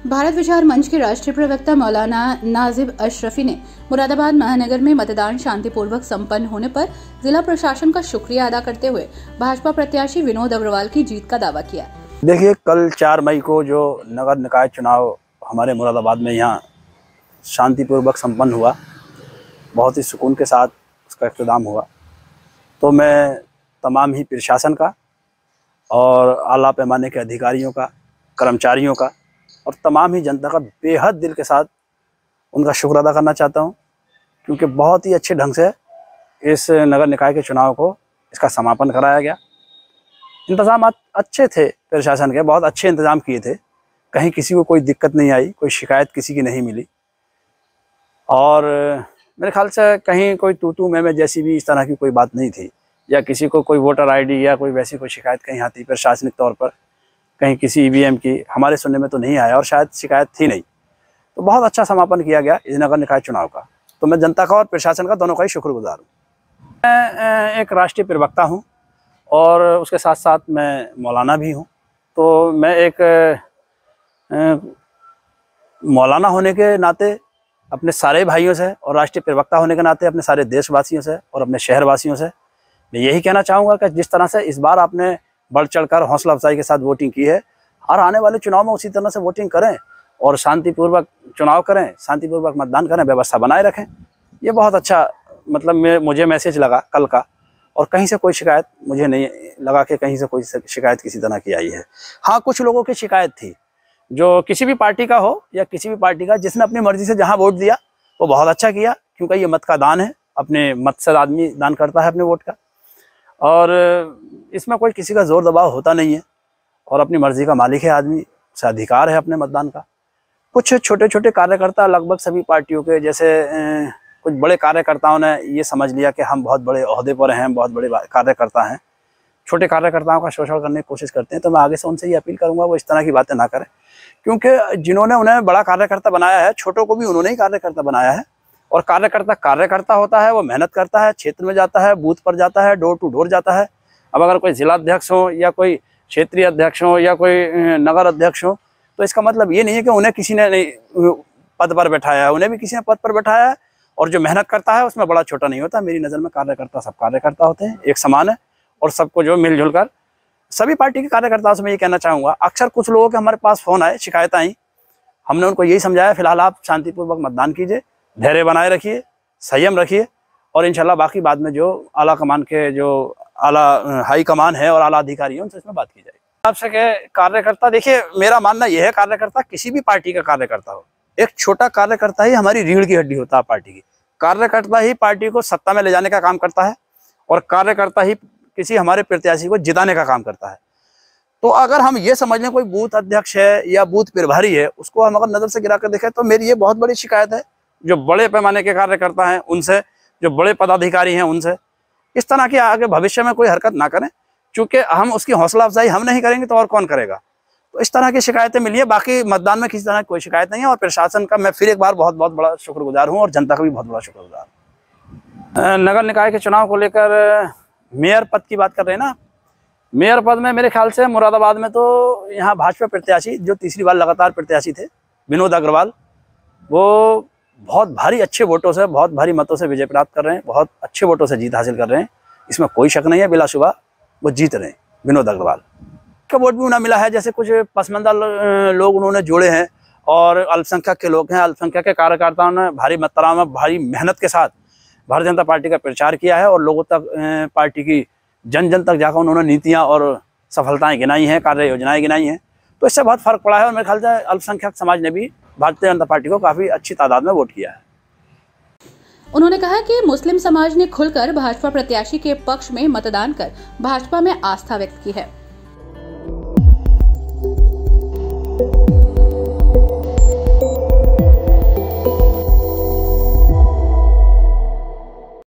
भारत विचार मंच के राष्ट्रीय प्रवक्ता मौलाना नाजिब अशरफी ने मुरादाबाद महानगर में मतदान शांतिपूर्वक संपन्न होने पर जिला प्रशासन का शुक्रिया अदा करते हुए भाजपा प्रत्याशी विनोद अग्रवाल की जीत का दावा किया। देखिए, कल 4 मई को जो नगर निकाय चुनाव हमारे मुरादाबाद में यहाँ शांतिपूर्वक संपन्न हुआ, बहुत ही सुकून के साथ उसका इख्तिताम हुआ, तो मैं तमाम ही प्रशासन का और आला पैमाने के अधिकारियों का, कर्मचारियों का और तमाम ही जनता का बेहद दिल के साथ उनका शुक्र अदा करना चाहता हूं, क्योंकि बहुत ही अच्छे ढंग से इस नगर निकाय के चुनाव को इसका समापन कराया गया। इंतजाम अच्छे थे, प्रशासन के बहुत अच्छे इंतजाम किए थे, कहीं किसी को कोई दिक्कत नहीं आई, कोई शिकायत किसी की नहीं मिली और मेरे ख्याल से कहीं कोई तू मैं जैसी भी इस तरह की कोई बात नहीं थी, या किसी को कोई वोटर आईडी या कोई वैसी कोई शिकायत कहीं आती प्रशासनिक तौर पर, कहीं किसी ईवीएम की हमारे सुनने में तो नहीं आया और शायद शिकायत थी नहीं। तो बहुत अच्छा समापन किया गया इस नगर निकाय चुनाव का, तो मैं जनता का और प्रशासन का दोनों का ही शुक्रगुजार हूँ। मैं एक राष्ट्रीय प्रवक्ता हूँ और उसके साथ साथ मैं मौलाना भी हूँ, तो मैं एक मौलाना होने के नाते अपने सारे भाइयों से और राष्ट्रीय प्रवक्ता होने के नाते अपने सारे देशवासियों से और अपने शहरवासियों से मैं यही कहना चाहूँगा कि जिस तरह से इस बार आपने बढ़ चढ़कर हौसला अफजाई के साथ वोटिंग की है, और आने वाले चुनाव में उसी तरह से वोटिंग करें और शांतिपूर्वक चुनाव करें, शांतिपूर्वक मतदान करें, व्यवस्था बनाए रखें। ये बहुत अच्छा मतलब मुझे मैसेज लगा कल का, और कहीं से कोई शिकायत मुझे नहीं लगा कि कहीं से कोई शिकायत किसी तरह की आई है। हाँ, कुछ लोगों की शिकायत थी, जो किसी भी पार्टी का हो या किसी भी पार्टी का, जिसने अपनी मर्जी से जहाँ वोट दिया वो बहुत अच्छा किया, क्योंकि ये मत का दान है, अपने मत से आदमी दान करता है अपने वोट का, और इसमें कोई किसी का जोर दबाव होता नहीं है और अपनी मर्जी का मालिक है आदमी, से अधिकार है अपने मतदान का। कुछ छोटे छोटे कार्यकर्ता लगभग सभी पार्टियों के, जैसे कुछ बड़े कार्यकर्ताओं ने ये समझ लिया कि हम बहुत बड़े ओहदे पर हैं, बहुत बड़े कार्यकर्ता हैं, छोटे कार्यकर्ताओं का शोषण करने की कोशिश करते हैं। तो मैं आगे से उनसे ये अपील करूंगा वो इस तरह की बातें ना करें, क्योंकि जिन्होंने उन्हें बड़ा कार्यकर्ता बनाया है, छोटों को भी उन्होंने ही कार्यकर्ता बनाया है। और कार्यकर्ता होता है, वो मेहनत करता है, क्षेत्र में जाता है, बूथ पर जाता है, डोर टू डोर जाता है। अब अगर कोई जिला अध्यक्ष हो या कोई क्षेत्रीय अध्यक्ष हो या कोई नगर अध्यक्ष हो, तो इसका मतलब ये नहीं है कि उन्हें किसी ने नहीं पद पर बैठाया है, उन्हें भी किसी ने पद पर बैठाया है। और जो मेहनत करता है उसमें बड़ा छोटा नहीं होता। मेरी नज़र में कार्यकर्ता सब कार्यकर्ता होते हैं, एक समान है, और सबको जो मिलजुल कर सभी पार्टी के कार्यकर्ताओं से मैं ये कहना चाहूँगा। अक्सर कुछ लोगों के हमारे पास फ़ोन आए, शिकायत आई, हमने उनको यही समझाया फिलहाल आप शांतिपूर्वक मतदान कीजिए, धैर्य बनाए रखिए, संयम रखिए, और इंशाल्लाह बाकी बाद में जो आला कमान के जो आला हाई कमान है और आला अधिकारी हैं उनसे इसमें बात की जाएगी। आपसे के कार्यकर्ता, देखिए मेरा मानना यह है, कार्यकर्ता किसी भी पार्टी का कार्यकर्ता हो, एक छोटा कार्यकर्ता ही हमारी रीढ़ की हड्डी होता है पार्टी की। कार्यकर्ता ही पार्टी को सत्ता में ले जाने का काम करता है और कार्यकर्ता ही किसी हमारे प्रत्याशी को जिताने का काम करता है। तो अगर हम ये समझ लें कोई बूथ अध्यक्ष है या बूथ प्रभारी है, उसको हम अगर नज़र से गिरा कर देखें, तो मेरी ये बहुत बड़ी शिकायत है जो बड़े पैमाने के कार्यकर्ता हैं उनसे, जो बड़े पदाधिकारी हैं उनसे, इस तरह की आगे भविष्य में कोई हरकत ना करें, क्योंकि हम उसकी हौसला अफजाई हम नहीं करेंगे तो और कौन करेगा। तो इस तरह की शिकायतें मिली है, बाकी मतदान में किसी तरह की कोई शिकायत नहीं है। और प्रशासन का मैं फिर एक बार बहुत बहुत बड़ा शुक्रगुजार हूँ और जनता का भी बहुत बड़ा शुक्रगुजार हूँ। नगर निकाय के चुनाव को लेकर मेयर पद की बात कर रहे हैं ना, मेयर पद में मेरे ख्याल से मुरादाबाद में तो यहाँ भाजपा प्रत्याशी जो तीसरी बार लगातार प्रत्याशी थे, विनोद अग्रवाल, वो बहुत भारी अच्छे वोटों से, बहुत भारी मतों से विजय प्राप्त कर रहे हैं, बहुत अच्छे वोटों से जीत हासिल कर रहे हैं, इसमें कोई शक नहीं है, बिलाशुबा वो जीत रहे हैं विनोद अग्रवाल का। वोट भी उन्हें मिला है, जैसे कुछ पसमानदा लोग उन्होंने जोड़े हैं और अल्पसंख्यक के लोग हैं, अल्पसंख्यक के कार्यकर्ताओं ने भारी मात्रा में भारी मेहनत के साथ भारतीय जनता पार्टी का प्रचार किया है और लोगों तक पार्टी की जन जन तक जाकर उन्होंने नीतियाँ और सफलताएँ गिनाई हैं, कार्य योजनाएँ गिनाई हैं। तो इससे बहुत फर्क पड़ा है और मेरे ख्याल से अल्पसंख्यक समाज ने भी भारतीय जनता पार्टी को काफी अच्छी तादाद में वोट किया है। उन्होंने कहा कि मुस्लिम समाज ने खुलकर भाजपा प्रत्याशी के पक्ष में मतदान कर भाजपा में आस्था व्यक्त की है।